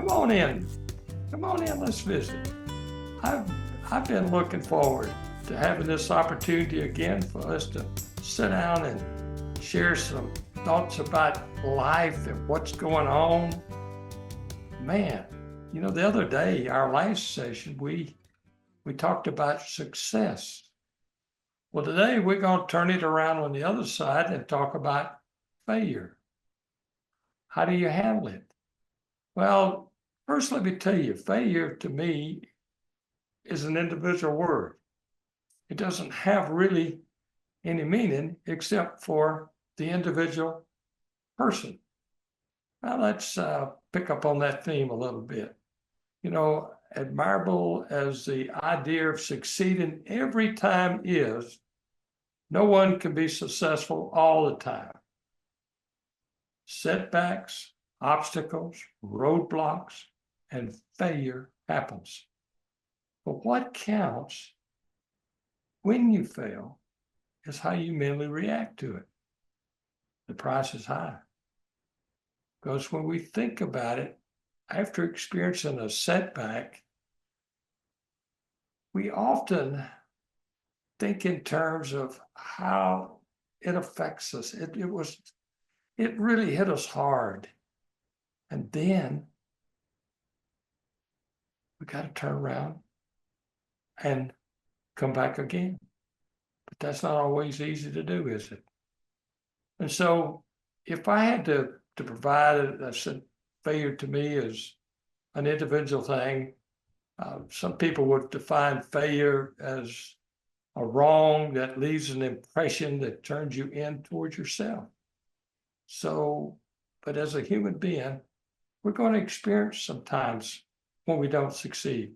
come on in. Come on in, let's visit. I've been looking forward to having this opportunity again for us to sit down and share some thoughts about life and what's going on. Man, the other day, our last session, we talked about success. Well, today we're going to turn it around on the other side and talk about failure. How do you handle it? Well, first, let me tell you, failure to me is an individual word. It doesn't have really any meaning except for the individual person. Now, let's pick up on that theme a little bit. Admirable as the idea of succeeding every time is, no one can be successful all the time. Setbacks, obstacles, roadblocks, and failure happens. But what counts when you fail is how you mentally react to it. The price is high. Because when we think about it, after experiencing a setback, we often think in terms of how it affects us. It really hit us hard. And then we got to turn around and come back again. But that's not always easy to do, is it? And so if I had to provide I said failure to me is an individual thing. Some people would define failure as a wrong that leaves an impression that turns you in towards yourself. So, but as a human being, we're going to experience sometimes when we don't succeed.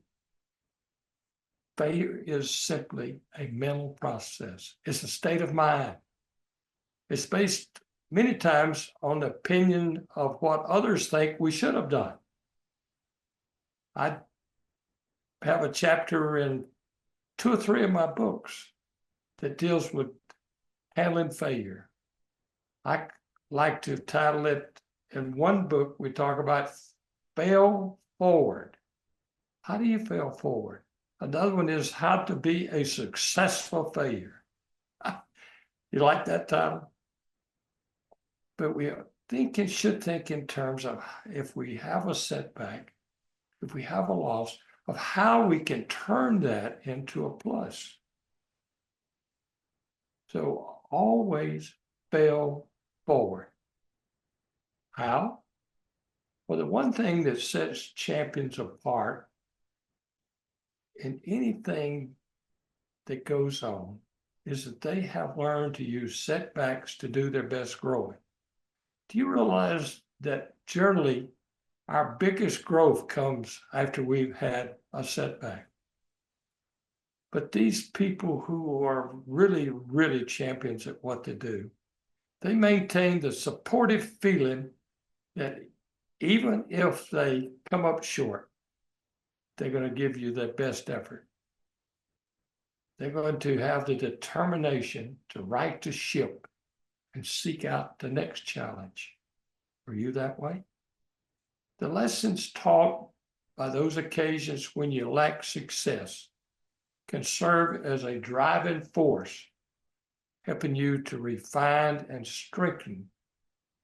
Failure is simply a mental process. It's a state of mind. It's based many times on the opinion of what others think we should have done. I have a chapter in 2 or 3 of my books that deals with handling failure. I like to title it, in one book, we talk about fail forward. How do you fail forward? Another one is how to be a successful failure. You like that title? But we should think in terms of if we have a setback, if we have a loss, of how we can turn that into a plus. So always fail forward. How? Well, the one thing that sets champions apart in anything that goes on is that they have learned to use setbacks to do their best growing. Do you realize that generally our biggest growth comes after we've had a setback? But these people who are really, really champions at what they do, they maintain the supportive feeling that even if they come up short, they're going to give you their best effort. They're going to have the determination to right the ship and seek out the next challenge. Are you that way? The lessons taught by those occasions when you lack success can serve as a driving force, helping you to refine and strengthen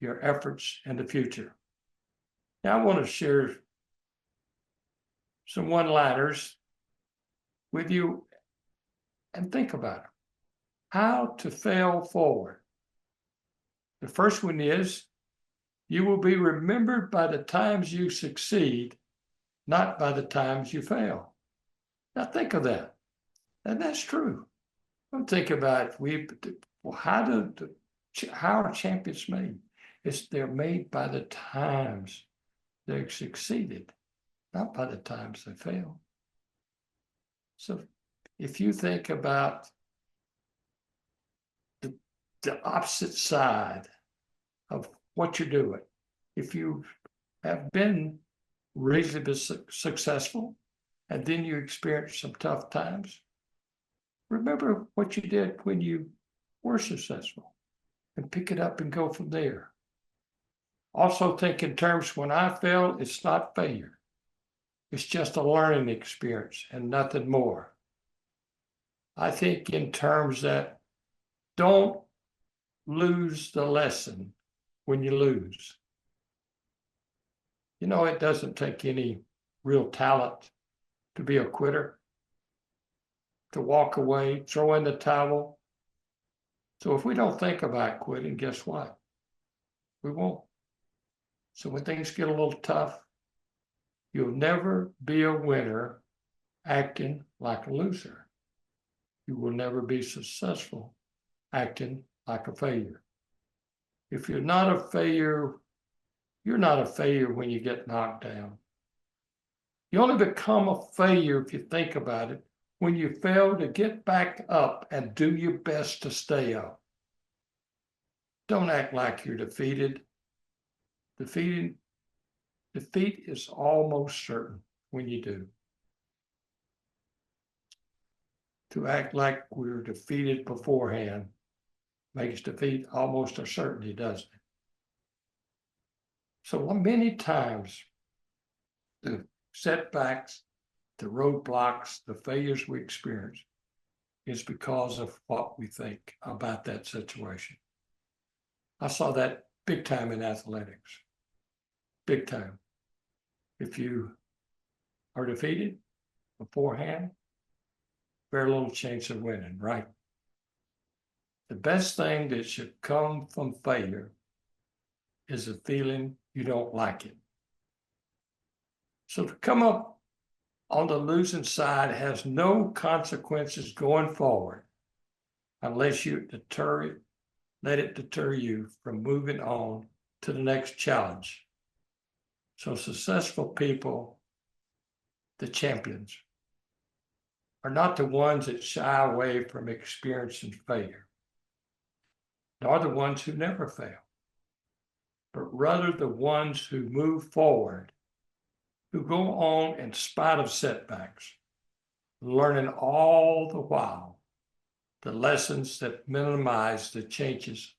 your efforts in the future. Now I want to share some one-liners with you and think about it. How to fail forward. The first one is, you will be remembered by the times you succeed, not by the times you fail. Now think of that. And that's true. Don't think about how are champions made? They're made by the times they've succeeded, not by the times they fail. So if you think about the opposite side of what you're doing, if you have been reasonably successful and then you experience some tough times, remember what you did when you were successful and pick it up and go from there. Also think in terms, when I fail, it's not failure. It's just a learning experience and nothing more. I think in terms that don't lose the lesson when you lose. You know, it doesn't take any real talent to be a quitter, to walk away, throw in the towel. So if we don't think about quitting, guess what? We won't. So when things get a little tough, you'll never be a winner acting like a loser. You will never be successful acting like a failure. If you're not a failure, you're not a failure when you get knocked down. You only become a failure, if you think about it, when you fail to get back up and do your best to stay up. Don't act like you're defeated. Defeat is almost certain when you do. To act like we're defeated beforehand makes defeat almost a certainty, doesn't it? So many times, the setbacks, the roadblocks, the failures we experience is because of what we think about that situation. I saw that big time in athletics. Big time. If you are defeated beforehand, very little chance of winning, right? The best thing that should come from failure is a feeling you don't like it. So to come up on the losing side has no consequences going forward unless you let it deter you from moving on to the next challenge. So successful people, the champions, are not the ones that shy away from experiencing failure, nor the ones who never fail, but rather the ones who move forward, who go on in spite of setbacks, learning all the while the lessons that minimize the chances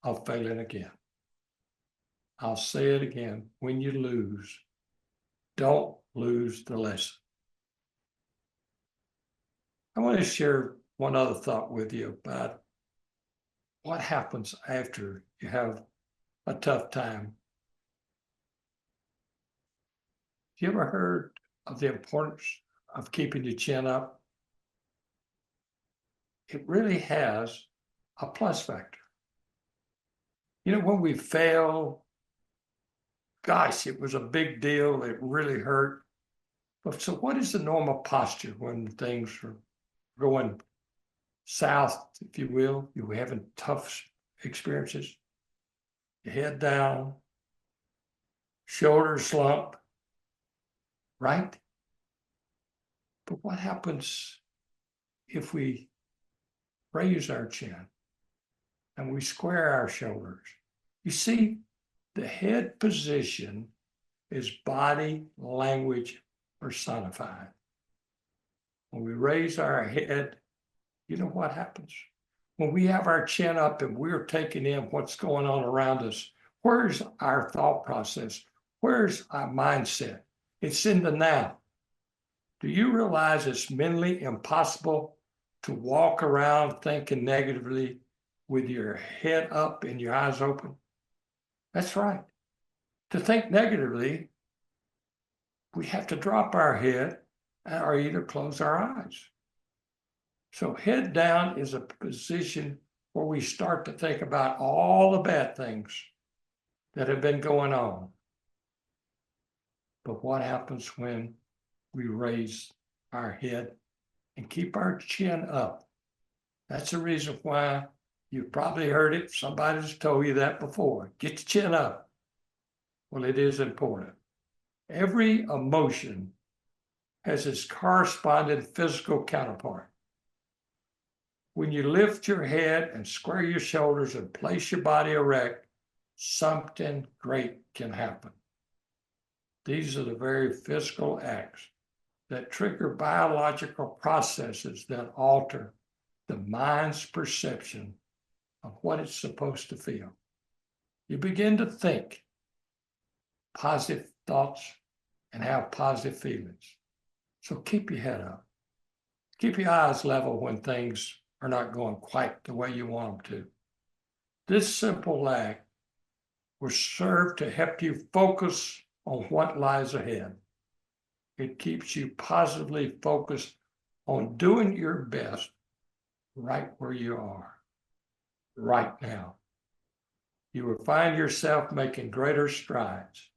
of failing again. I'll say it again, when you lose, don't lose the lesson. I want to share one other thought with you about what happens after you have a tough time. Have you ever heard of the importance of keeping your chin up? It really has a plus factor. You know, when we fail, gosh, it was a big deal. It really hurt. But so what is the normal posture when things are going south, if you will? You're having tough experiences. Your head down, shoulders slump, right? But what happens if we raise our chin and we square our shoulders? You see, the head position is body language personified. When we raise our head, you know what happens? When we have our chin up and we're taking in what's going on around us, where's our thought process? Where's our mindset? It's in the now. Do you realize it's mentally impossible to walk around thinking negatively with your head up and your eyes open? That's right. To think negatively, we have to drop our head or either close our eyes. So head down is a position where we start to think about all the bad things that have been going on. But what happens when we raise our head and keep our chin up? That's the reason why you've probably heard it. Somebody's told you that before. Get your chin up. Well, it is important. Every emotion has its corresponding physical counterpart. When you lift your head and square your shoulders and place your body erect, something great can happen. These are the very physical acts that trigger biological processes that alter the mind's perception of what it's supposed to feel. You begin to think positive thoughts and have positive feelings. So keep your head up. Keep your eyes level when things are not going quite the way you want them to. This simple act will serve to help you focus on what lies ahead. It keeps you positively focused on doing your best right where you are, right now. You will find yourself making greater strides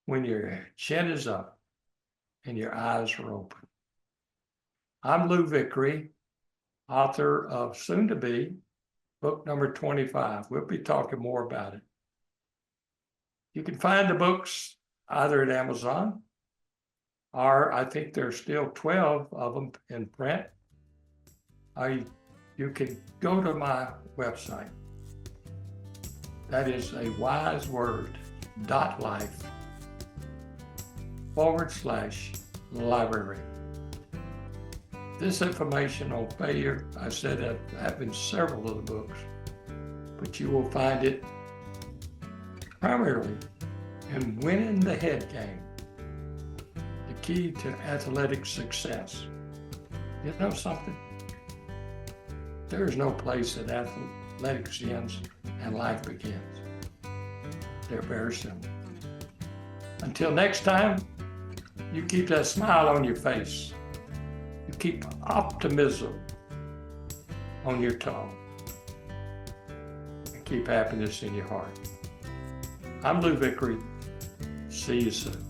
when your chin is up and your eyes are open. I'm Lou Vickery, author of soon to be book number 25. We'll be talking more about it. You can find the books either at Amazon, or I think there's still 12 of them in print. You can go to my website. That is aWiseword.life/library. This information on failure, I said I have in several of the books, but you will find it primarily in winning the head game, the key to athletic success. You know something? There is no place that athletics ends and life begins. They're very similar. Until next time, you keep that smile on your face. You keep optimism on your tongue. And keep happiness in your heart. I'm Lou Vickery. See you soon.